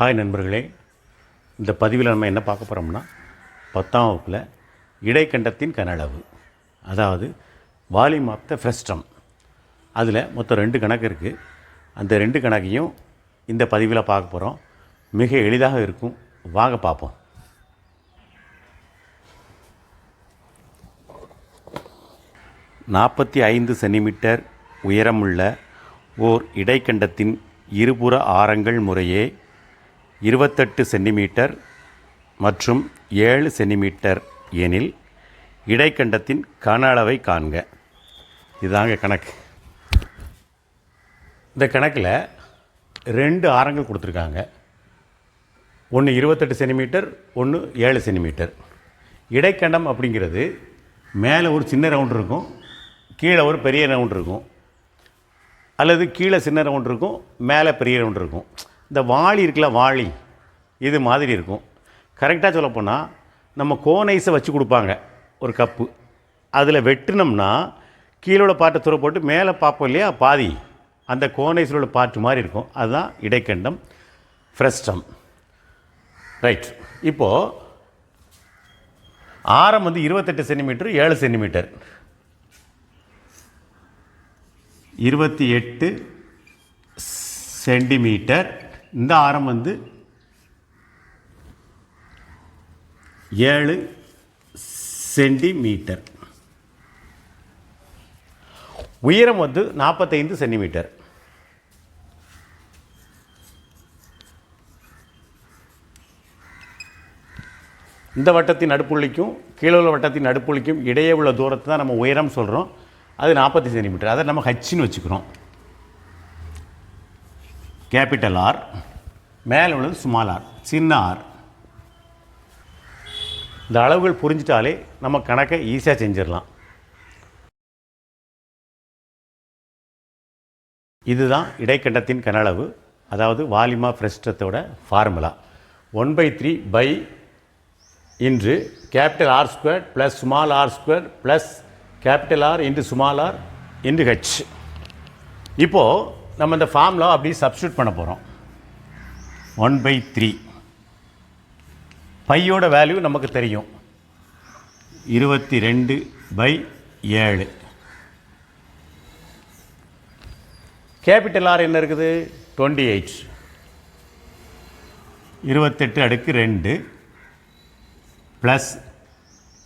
Hi நண்பர்களே, இந்த பதிவில் நம்ம என்ன பார்க்க போகிறோம்னா 10ஆம் வகுப்பில் இடைக்கண்டத்தின் கனளவு, அதாவது வால்யூம் ஆஃப் த ஃப்ரெஸ்டம். அதில் மொத்தம் 2 கணக்கு இருக்குது. அந்த 2 கணக்கையும் இந்த பதிவில் பார்க்க போகிறோம். மிக எளிதாக இருக்கும், வாங்க பார்ப்போம். (45 சென்டிமீட்டர் உயரமுள்ள ஓர் இடைக்கண்டத்தின் இருபுற ஆரங்கள் முறையே 28 சென்டிமீட்டர் மற்றும் 7 சென்டிமீட்டர் எனில் இடைக்கண்டத்தின் கன அளவை காண்க. இதுதாங்க கணக்கு. இந்த கணக்கில் 2 ஆரங்கள் கொடுத்துருக்காங்க. ஒன்று 28 சென்டிமீட்டர், ஒன்று 7 சென்டிமீட்டர். இடைக்கண்டம் அப்படிங்கிறது மேலே ஒரு சின்ன ரவுண்ட் இருக்கும், கீழே ஒரு பெரிய ரவுண்ட் இருக்கும், அல்லது கீழே சின்ன ரவுண்ட் இருக்கும், மேலே பெரிய ரவுண்ட் இருக்கும். இந்த வாளி இருக்குல்ல, வாளி இது மாதிரி இருக்கும். கரெக்டாக சொல்லப்போனால் நம்ம கோனைஸை வச்சு கொடுப்பாங்க ஒரு கப்பு. அதில் வெட்டினோம்னா கீழே உள்ள பாட்டை துறை போட்டு மேலே பார்ப்போம் இல்லையா, பாதி அந்த கோனைஸில் உள்ள பாட்டு மாதிரி இருக்கும். அதுதான் இடைக்கண்டம், ஃப்ரெஸ்டம். ரைட். இப்போது ஆரம் 28 சென்டிமீட்டர், 7 சென்டிமீட்டர். 28 சென்டிமீட்டர். இந்த ஆரம் 7 சென்டிமீட்டர். உயரம் 45 சென்டிமீட்டர். இந்த வட்டத்தின் நடுப்புள்ளிக்கும் கீழே உள்ள வட்டத்தின் நடுப்புள்ளிக்கும் இடையே உள்ள தூரத்தை தான் நம்ம உயரம் சொல்கிறோம். அது 40 சென்டிமீட்டர். அதை நம்ம ஹச்சின்னு வச்சுக்கிறோம். கேபிட்டல் ஆர், மேலே உள்ளது ஸ்மால் ஆர், சின்ன ஆர். இந்த அளவுகள் புரிஞ்சிட்டாலே நம்ம கணக்கை ஈஸியாக செஞ்சிடலாம். இதுதான் இடைக்கண்டத்தின் கனளவு, அதாவது வால்யூம் ஆஃப் ஃப்ரெஸ்டத்தோட formula. 1/3 pi into capital R square plus small R square plus capital R into small R into H. இப்போது நம்ம இந்த ஃபார்முலா அப்படி சப்ஸ்டியூட் பண்ண போகிறோம். 1/3 பையோட வேல்யூ நமக்கு தெரியும், 22/7. கேபிட்டல் ஆர் என்ன இருக்குது, 28. 28 அடுக்கு 2 ப்ளஸ்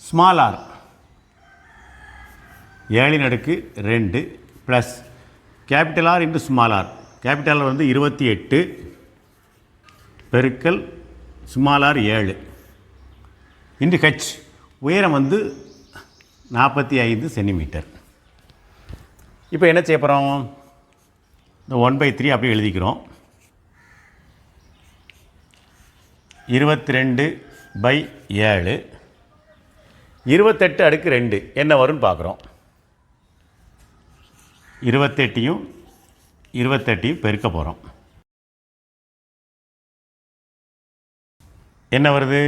ஸ்மால் ஆர் 7 அடுக்கு 2 plus capital R into small R. Capital R 28 பெருக்கல் ஸ்மால் ஆர் 7 இன்ட்டு ஹெச். உயரம் 45 சென்டிமீட்டர். இப்போ என்ன செய்ய போகிறோம், இந்த 1/3 அப்படி எழுதிக்கிறோம். 22/7 28 அடுக்கு 2 என்ன வரும்னு பார்க்குறோம். 28யும் 28யும் பெருக்க போகிறோம். என்ன வருது,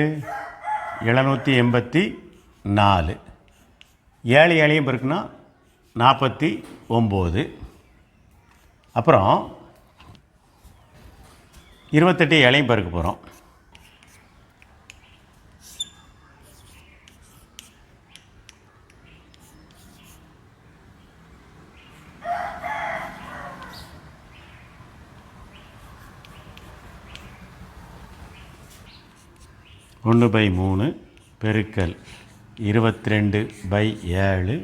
784. 7 7யும் பெருக்குனா 49. அப்புறம் 28 7யும் பெருக்க போகிறோம். ஒன்று பை 3 பெருக்கல் 22/7.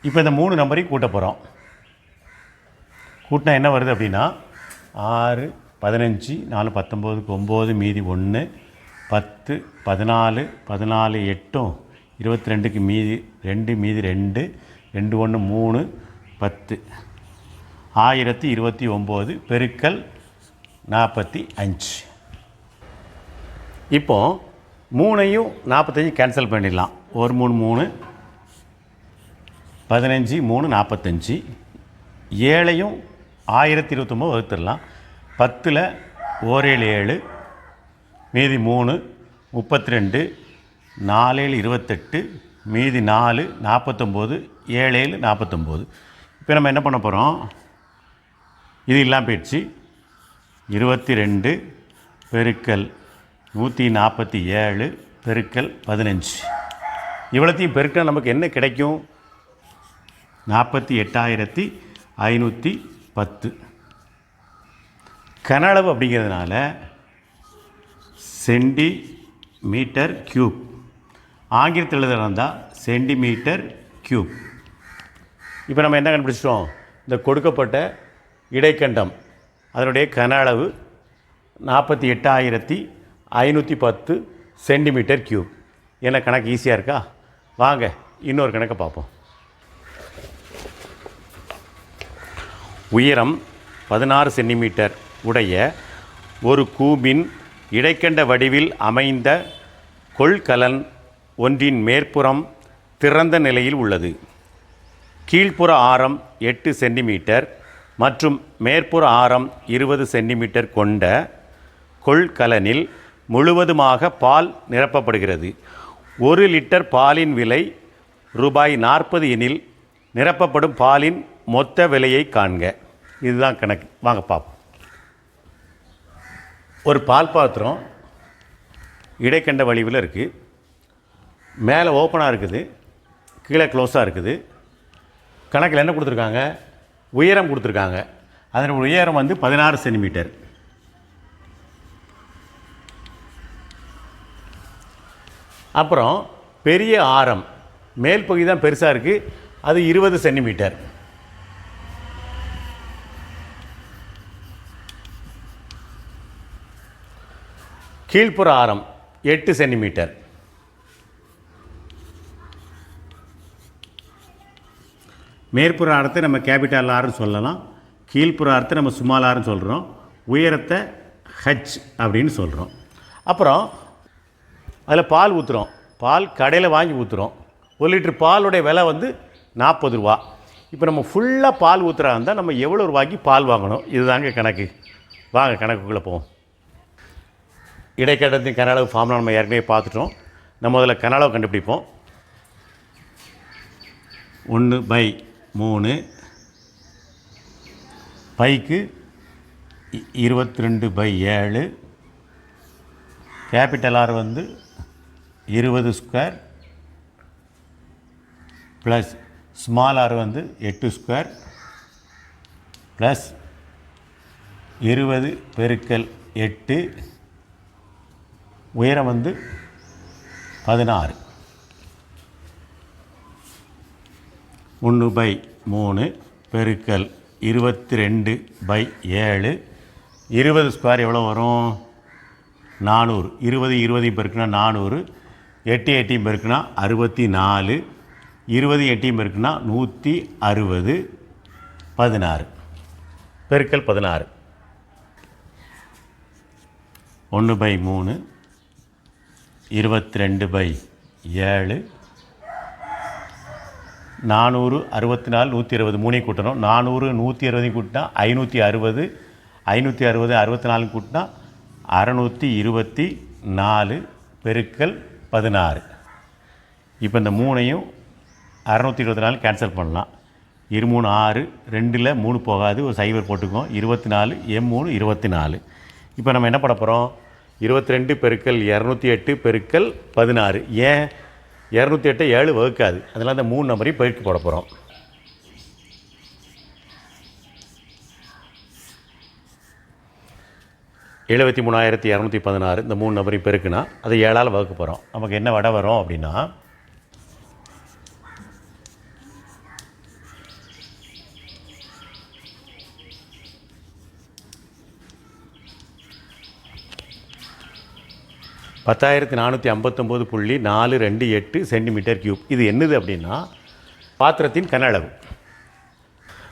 இப்போ இந்த 3 நம்பரையும் கூட்ட போகிறோம். கூட்டினா என்ன வருது அப்படின்னா 6 15 4 19 9 மீதி 1 10 14 14 8 22க்கு மீதி 2 மீதி 2 2 1 3 10 1029 பெருக்கல் 45. இப்போது 3யும் 45 கேன்சல் பண்ணிடலாம். 1 3 3 15 3 45. 7யும் 1029 வகுத்துடலாம். 10ல் 1 7 7 மீதி 3 32 4 7 28 மீதி 4 49 7 7 49. இப்போ நம்ம என்ன பண்ண போகிறோம், இது இல்லாமல் போயிடுச்சு. 22 பெருக்கல் 147 பெருக்கல் 15. இவ்வளோத்தையும் பெருக்கினா நமக்கு என்ன கிடைக்கும்? 48,510. கன அளவு அப்படிங்கிறதுனால சென்டிமீட்டர் கியூப், ஆங்கிலத்தில் எழுதுறதா சென்டிமீட்டர் கியூப். இப்போ நம்ம என்ன கண்டுபிடிச்சிட்டோம்? இந்த கொடுக்கப்பட்ட இடைக்கண்டம் அதனுடைய கன அளவு 48,510 சென்டிமீட்டர் கியூப். என்ன கணக்கு ஈஸியாக இருக்கா? வாங்க இன்னொரு கணக்கை பார்ப்போம். உயரம் 16 சென்டிமீட்டர் உடைய ஒரு கூம்பின் இடைக்கண்ட வடிவில் அமைந்த கொள்கலன் ஒன்றின் மேற்புறம் திறந்த நிலையில் உள்ளது. கீழ்ப்புற ஆரம் 8 சென்டிமீட்டர் மற்றும் மேற்புற ஆரம் 20 சென்டிமீட்டர் கொண்ட கொள்கலனில் முழுவதுமாக பால் நிரப்பப்படுகிறது. 1 லிட்டர் பாலின் விலை ரூபாய் 40 எனில் நிரப்பப்படும் பாலின் மொத்த விலையை காண்க. இதுதான் கணக்கு. வாங்க பார்ப்போம். ஒரு பால் பாத்திரம் இடைக்கண்ட வடிவில் இருக்குது. மேலே ஓப்பனாக இருக்குது, கீழே க்ளோஸாக இருக்குது. கணக்கில் என்ன கொடுத்துருக்காங்க? உயரம் கொடுத்துருக்காங்க. அதனுடைய உயரம் 16 சென்டிமீட்டர். அப்புறம் பெரிய ஆரம், மேல் பகுதி தான் பெருசாக இருக்குது, அது 20 சென்டிமீட்டர். கீழ்ப்புற ஆரம் 8 சென்டிமீட்டர். மேற்புற ஆரத்தை நம்ம கேபிட்டல் ஆர்னு சொல்லலாம், கீழ்ப்புற ஆரத்தை நம்ம ஸ்மால் ஆர்னு சொல்கிறோம், உயரத்தை ஹச் அப்படின்னு சொல்கிறோம். அப்புறம் அதில் பால் ஊற்றுறோம். பால் கடையில் வாங்கி ஊற்றுறோம். 1 லிட்டர் பாலுடைய விலை 40 ரூபா. இப்போ நம்ம ஃபுல்லாக பால் ஊற்றுறா இருந்தால் நம்ம எவ்வளோ ரூபாய்க்கு பால் வாங்கணும்? இதுதாங்க கணக்கு. வாங்க கணக்குக்குள்ளே போவோம். இடைக்கட்டத்தின் கன அளவு ஃபார்முலா நம்ம ஏற்கனவே பார்த்துட்டோம். நம்ம அதில் கன அளவு கண்டுபிடிப்போம். 1/3 பைக்கு 22/7, capital R 20 square plus small R 8 square plus 20 பெருக்கல் 8, உயரம் 16. 1/3 பெருக்கல் 22/7, 20 ஸ்கொயர் எவ்வளோ வரும்? 400. 20 பெருக்குனா 400, 8 பெருக்குனா 64, 20 பெருக்குனா 160, 16 பெருக்கல் 16. 1/3 22/7, 400, 64, 120, 3 கூட்டணும். 400 120 கூட்டினா 560, 560 64 கூட்டினா 624 பெருக்கல் 16. இப்போ இந்த 3ஐயும் 624 கேன்சல் பண்ணலாம். 23 6, 2ல் 3 போகாது, ஒரு சைவர் போட்டுக்கோம். 24 M3 24. இப்போ நம்ம என்ன பண்ண போகிறோம்? 22 பெருக்கல் 208 பெருக்கல் 16. ஏன் 208 7 வகுக்காது, அதனால் அந்த 3 நம்பரையும் பெருக்கி போட போகிறோம். $73,216 இந்த 3 நம்பரையும் பெருக்குனா அதை 7ஆல் வகுக்க போகிறோம். நமக்கு என்ன விடை வரும் அப்படின்னா 10,459.428 சென்டிமீட்டர் கியூப். இது என்னது அப்படின்னா பாத்திரத்தின் கன அளவு.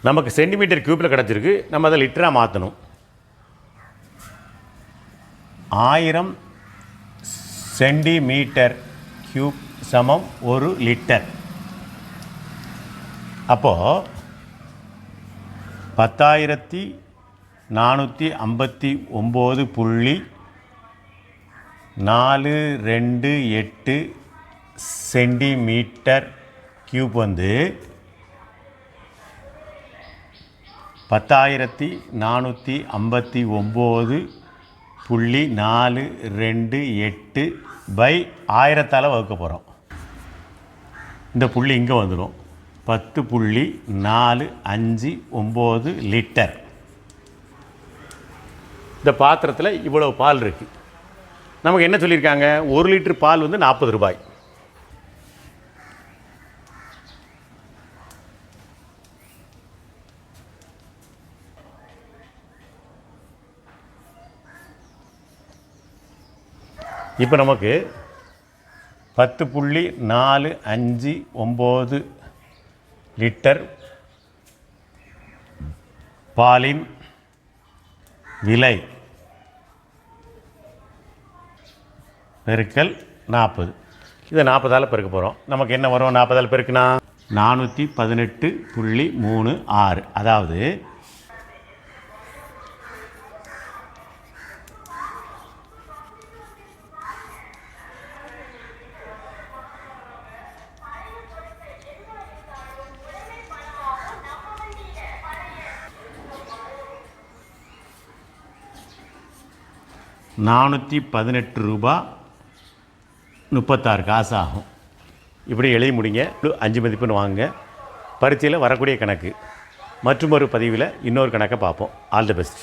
நமக்கு சென்டிமீட்டர் கியூப்பில் கிடச்சிருக்கு, நம்ம அதை லிட்டராக மாற்றணும். 1000 சென்டிமீட்டர் கியூப் சமம் 1 லிட்டர். அப்போது 10,459.428 சென்டிமீட்டர் கியூப் 10,459 10.428/1000 வகுக்க போகிறோம். இந்த புள்ளி இங்கே வந்துடும். 10.459 லிட்டர். இந்த பாத்திரத்தில் இவ்வளவு பால் இருக்குது. நமக்கு என்ன சொல்லியிருக்காங்க, 1 லிட்டர் பால் வந்து 40 ரூபாய். இப்போ நமக்கு 10.459 லிட்டர் பாலின் விலை பெருக்கல் 40. இதை 40ஆல் பெருக்க போகிறோம். நமக்கு என்ன வரும்? 40ஆல் பெருக்குனா 418.36. அதாவது 418 ரூபா 36 காசு ஆகும். இப்படி எழுதி முடிங்க. 5 மதிப்பெண் வாங்க. பரீட்சையில் வரக்கூடிய கணக்கு. மற்றும் ஒரு பதிவில் இன்னொரு கணக்கை பார்ப்போம். All the best.